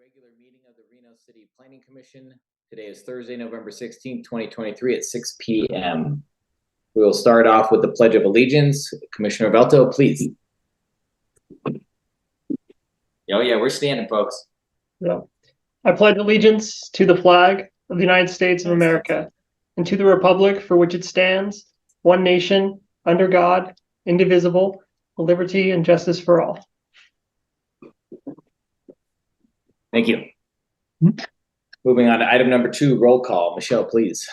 regular meeting of the Reno City Planning Commission. Today is Thursday, November 16th, 2023 at 6 p.m. We will start off with the Pledge of Allegiance. Commissioner Velto, please. Oh yeah, we're standing, folks. Yeah. I pledge allegiance to the flag of the United States of America and to the republic for which it stands, one nation, under God, indivisible, with liberty and justice for all. Thank you. Moving on to item number 2, roll call. Michelle, please.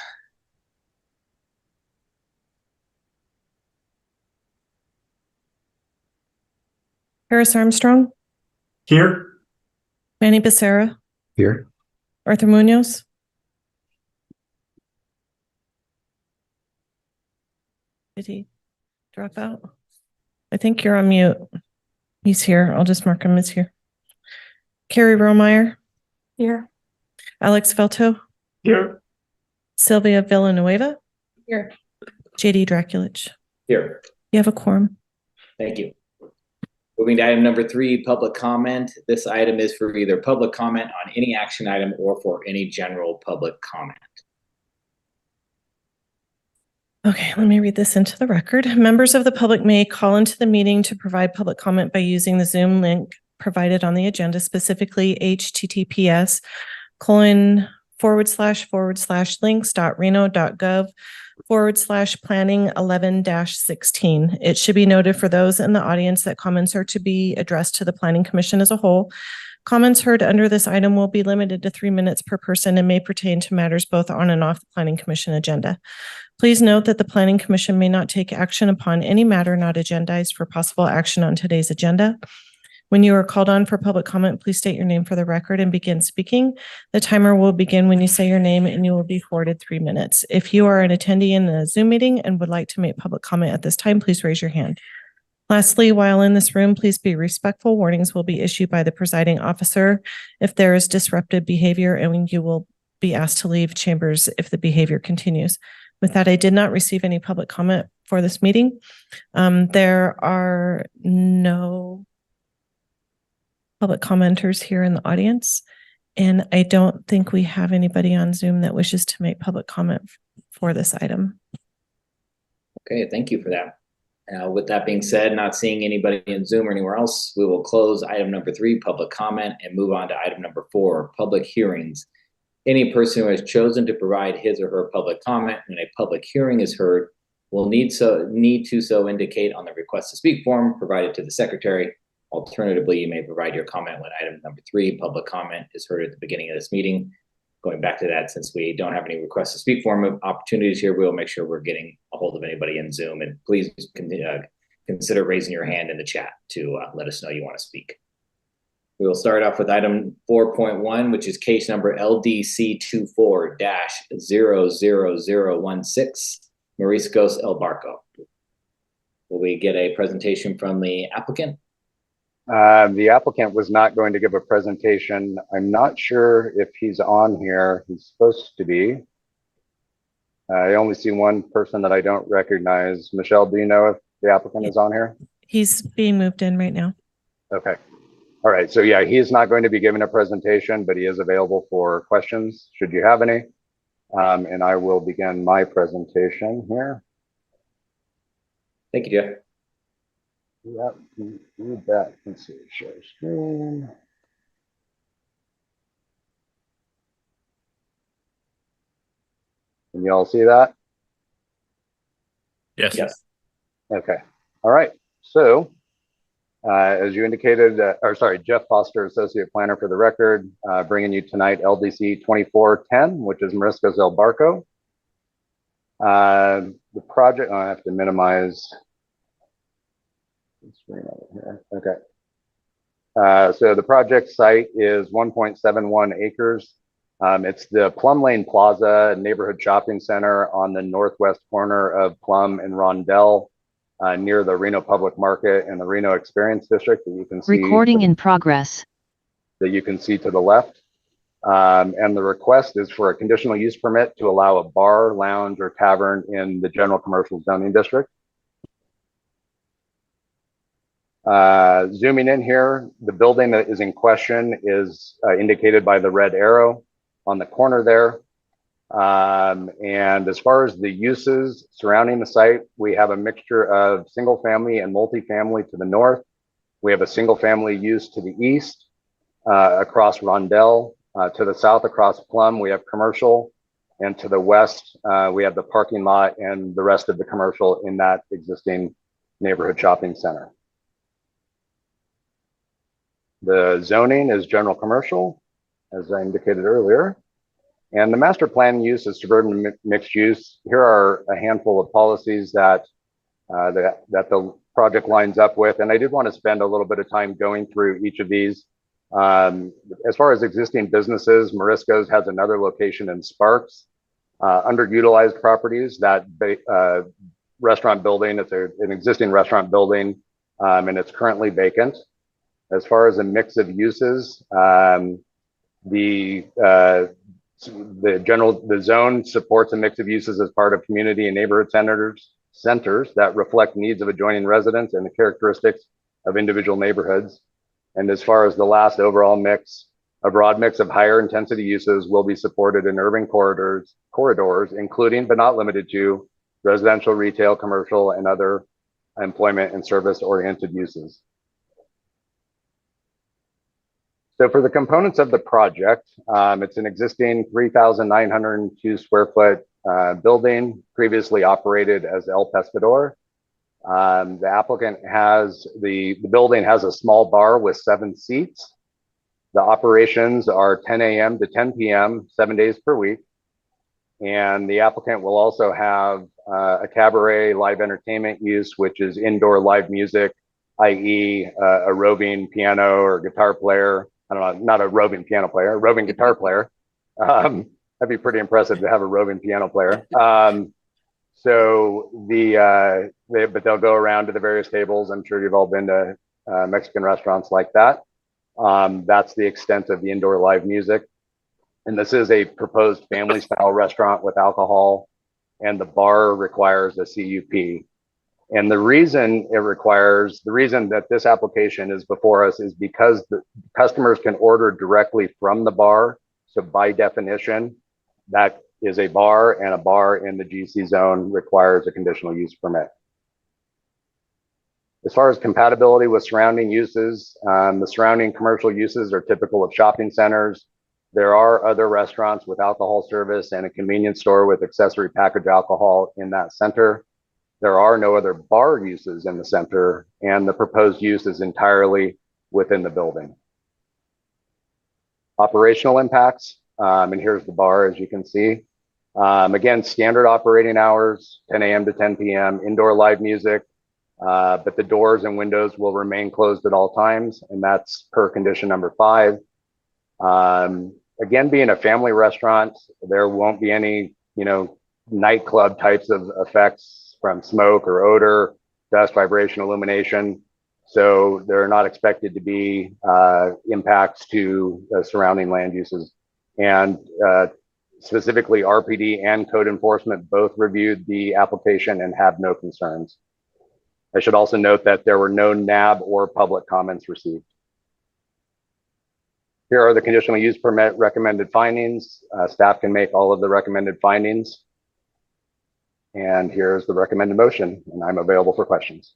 Harris Armstrong. Here. Manny Becerra. Here. Arthur Munoz. Did he drop out? I think you're on mute. He's here. I'll just mark him as here. Carrie Romeyer. Here. Alex Velto. Here. Sylvia Villanueva. Here. JD Draculich. Here. You have a quorum. Thank you. Moving to item number 3, public comment. This item is for either public comment on any action item or for any general public comment. Okay, let me read this into the record. Members of the public may call into the meeting to provide public comment by using the Zoom link provided on the agenda, specifically https://links.reno.gov/planning11-16. It should be noted for those in the audience that comments are to be addressed to the Planning Commission as a whole. Comments heard under this item will be limited to 3 minutes per person and may pertain to matters both on and off the Planning Commission agenda. Please note that the Planning Commission may not take action upon any matter not agendized for possible action on today's agenda. When you are called on for public comment, please state your name for the record and begin speaking. The timer will begin when you say your name and you will be afforded 3 minutes. If you are an attendee in a Zoom meeting and would like to make public comment at this time, please raise your hand. Lastly, while in this room, please be respectful. Warnings will be issued by the presiding officer if there is disruptive behavior, and you will be asked to leave chambers if the behavior continues. With that, I did not receive any public comment for this meeting. There are no public commenters here in the audience, and I don't think we have anybody on Zoom that wishes to make public comment for this item. Okay, thank you for that. With that being said, not seeing anybody in Zoom or anywhere else, we will close item number 3, public comment, and move on to item number 4, public hearings. Any person who has chosen to provide his or her public comment when a public hearing is heard will need to so indicate on the request to speak form provided to the secretary. Alternatively, you may provide your comment when item number 3, public comment, is heard at the beginning of this meeting. Going back to that, since we don't have any requests to speak form opportunities here, we'll make sure we're getting a hold of anybody in Zoom, and please consider raising your hand in the chat to let us know you want to speak. We will start off with item 4.1, which is case number LDC 24-00016, Mariscos El Barco. Will we get a presentation from the applicant? The applicant was not going to give a presentation. I'm not sure if he's on here. He's supposed to be. I only see one person that I don't recognize. Michelle, do you know if the applicant is on here? He's being moved in right now. Okay. All right. So yeah, he is not going to be giving a presentation, but he is available for questions should you have any. And I will begin my presentation here. Thank you, Jeff. Yep, do that. Let's see, share screen. Can you all see that? Yes. Yes. Okay. All right. So, as you indicated, Jeff Foster, Associate Planner for the record, bringing you tonight LDC 2410, which is Mariscos El Barco. The project, I have to minimize. Okay. So the project site is 1.71 acres. It's the Plum Lane Plaza neighborhood shopping center on the northwest corner of Plum and Rondell, near the Reno Public Market and the Reno Experience District that you can see. Recording in progress. That you can see to the left. And the request is for a conditional use permit to allow a bar, lounge, or tavern in the general commercial zoning district. Zooming in here, the building that is in question is indicated by the red arrow on the corner there. And as far as the uses surrounding the site, we have a mixture of single family and multifamily to the north. We have a single family use to the east, across Rondell. To the south across Plum, we have commercial. And to the west, we have the parking lot and the rest of the commercial in that existing neighborhood shopping center. The zoning is general commercial, as I indicated earlier. And the master plan use is suburban mixed use. Here are a handful of policies that the project lines up with. And I did want to spend a little bit of time going through each of these. As far as existing businesses, Morisco's has another location in Sparks. Underutilized properties, that restaurant building, it's an existing restaurant building, and it's currently vacant. As far as a mix of uses, the zone supports a mix of uses as part of community and neighborhood centers that reflect needs of adjoining residents and the characteristics of individual neighborhoods. And as far as the last overall mix, a broad mix of higher intensity uses will be supported in urban corridors, including but not limited to residential, retail, commercial, and other employment and service oriented uses. So for the components of the project, it's an existing 3,902 square foot building, previously operated as El Pescador. The applicant has, the building has a small bar with 7 seats. The operations are 10 a.m. to 10 p.m., 7 days per week. And the applicant will also have a cabaret live entertainment use, which is indoor live music, i.e. A roving piano or guitar player. I don't know, not a roving piano player, a roving guitar player. That'd be pretty impressive to have a roving piano player. But they'll go around to the various tables. I'm sure you've all been to Mexican restaurants like that. That's the extent of the indoor live music. And this is a proposed family style restaurant with alcohol, and the bar requires a CUP. And the reason that this application is before us is because the customers can order directly from the bar. So by definition, that is a bar, and a bar in the GC zone requires a conditional use permit. As far as compatibility with surrounding uses, the surrounding commercial uses are typical of shopping centers. There are other restaurants with alcohol service and a convenience store with accessory packaged alcohol in that center. There are no other bar uses in the center, and the proposed use is entirely within the building. Operational impacts, and here's the bar, as you can see. Again, standard operating hours, 10 a.m. to 10 p.m., indoor live music, but the doors and windows will remain closed at all times, and that's per condition number 5. Again, being a family restaurant, there won't be any, nightclub types of effects from smoke or odor, dust, vibration, illumination. So there are not expected to be impacts to surrounding land uses. And specifically, RPD and code enforcement both reviewed the application and have no concerns. I should also note that there were no NAB or public comments received. Here are the conditional use permit recommended findings. Staff can make all of the recommended findings. And here's the recommended motion, and I'm available for questions.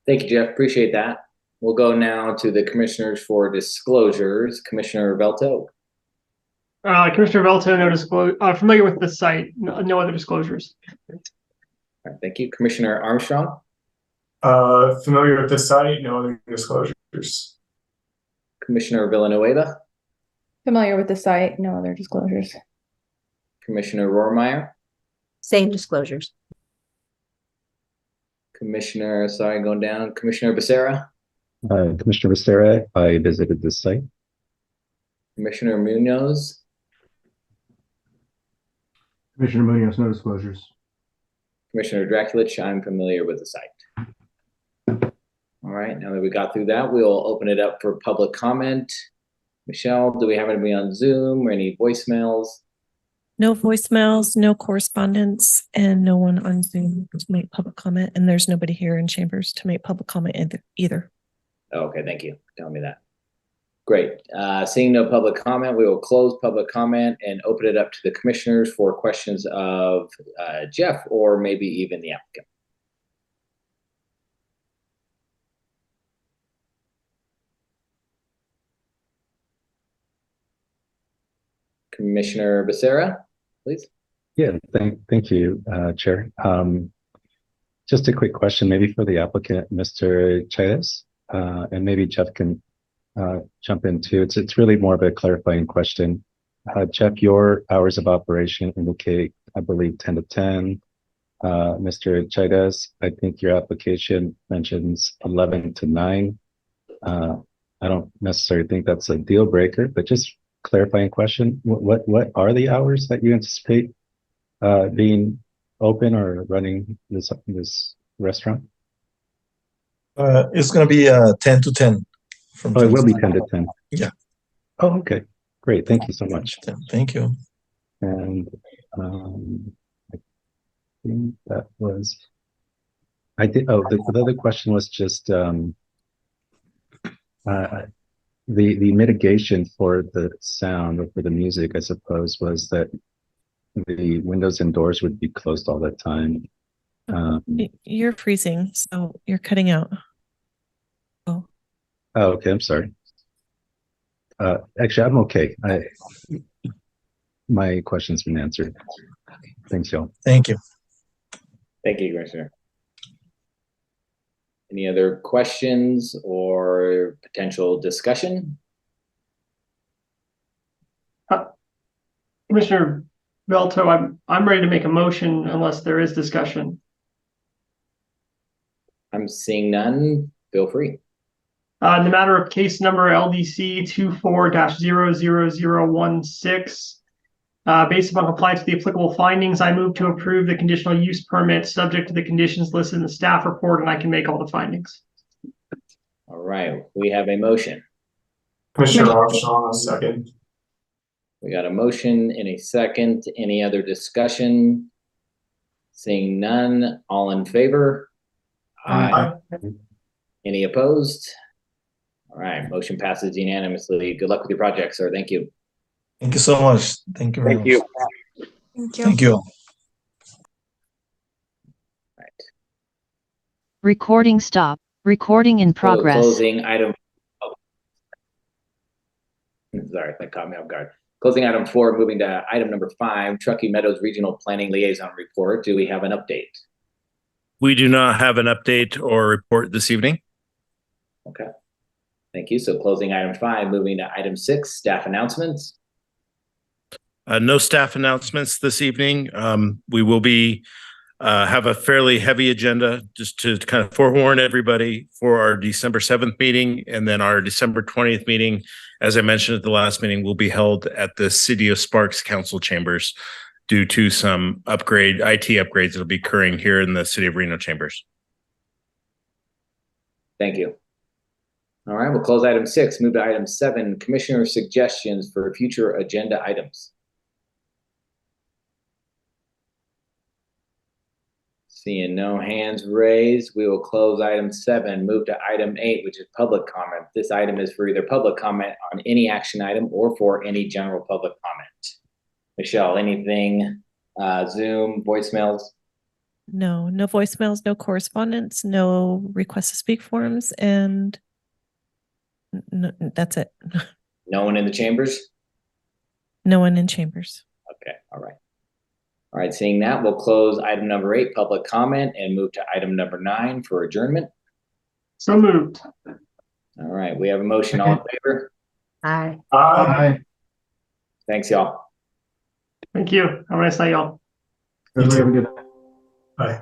Thank you, Jeff. Appreciate that. We'll go now to the commissioners for disclosures. Commissioner Velto. Commissioner Velto, no disclosure. Familiar with the site, no other disclosures. All right, thank you. Commissioner Armstrong. Familiar with the site, no other disclosures. Commissioner Villanueva. Familiar with the site, no other disclosures. Commissioner Rohrmeyer. Same disclosures. Commissioner Becerra. Commissioner Becerra, I visited this site. Commissioner Munoz. Commissioner Munoz, no disclosures. Commissioner Draculich, I'm familiar with the site. All right, now that we got through that, we'll open it up for public comment. Michelle, do we have anybody on Zoom or any voicemails? No voicemails, no correspondence, and no one on Zoom to make public comment. And there's nobody here in chambers to make public comment either. Okay, thank you. Tell me that. Great. Seeing no public comment, we will close public comment and open it up to the commissioners for questions of Jeff or maybe even the applicant. Commissioner Becerra, please. Yeah, thank you, Chair. Just a quick question, maybe for the applicant, Mr. Chaves, and maybe Jeff can jump in too. It's really more of a clarifying question. Jeff, your hours of operation indicate, I believe, 10 to 10. Mr. Chaves, I think your application mentions 11 to 9. I don't necessarily think that's a deal breaker, but just clarifying question. What are the hours that you anticipate being open or running this restaurant? It's going to be 10 to 10. Oh, it will be 10 to 10. Yeah. Oh, okay. Great. Thank you so much. Thank you. And I think that was, I did, oh, the other question was just the mitigation for the sound or for the music, I suppose, was that the windows and doors would be closed all the time. You're freezing, so you're cutting out. Oh, okay. I'm sorry. Actually, I'm okay. My question's been answered. Thanks, y'all. Thank you. Thank you, Commissioner. Any other questions or potential discussion? Commissioner Velto, I'm ready to make a motion unless there is discussion. I'm seeing none. Feel free. In the matter of case number LDC 24-00016, based upon compliance with the applicable findings, I move to approve the conditional use permit subject to the conditions listed in the staff report, and I can make all the findings. All right, we have a motion. Commissioner Armstrong, a second. We got a motion in a second. Any other discussion? Seeing none, all in favor? Aye. Any opposed? All right, motion passes unanimously. Good luck with your project, sir. Thank you. Thank you so much. Thank you very much. Thank you. Right. Recording stop. Recording in progress. Closing item. Oh. Sorry, that caught me off guard. Closing item 4, moving to item number 5, Truckee Meadows Regional Planning Liaison Report. Do we have an update? We do not have an update or report this evening. Okay. Thank you. So closing item 5, moving to item 6, staff announcements. No staff announcements this evening. We will be have a fairly heavy agenda just to kind of forewarn everybody for our December 7th meeting, and then our December 20th meeting, as I mentioned at the last meeting, will be held at the City of Sparks Council Chambers due to some IT upgrades that will be occurring here in the City of Reno Chambers. Thank you. All right, we'll close item 6, move to item 7, commissioner suggestions for future agenda items. Seeing no hands raised, we will close item 7, move to item 8, which is public comment. This item is for either public comment on any action item or for any general public comment. Michelle, anything, Zoom, voicemails? No voicemails, no correspondence, no request to speak forms, and no, that's it. No one in the chambers? No one in chambers. Okay, all right. All right, seeing that, we'll close item number 8, public comment, and move to item number 9 for adjournment. So moved. All right, we have a motion. All in favor? Aye. Aye. Thanks, y'all. Thank you. Have a nice night, y'all. Have a good day. Bye.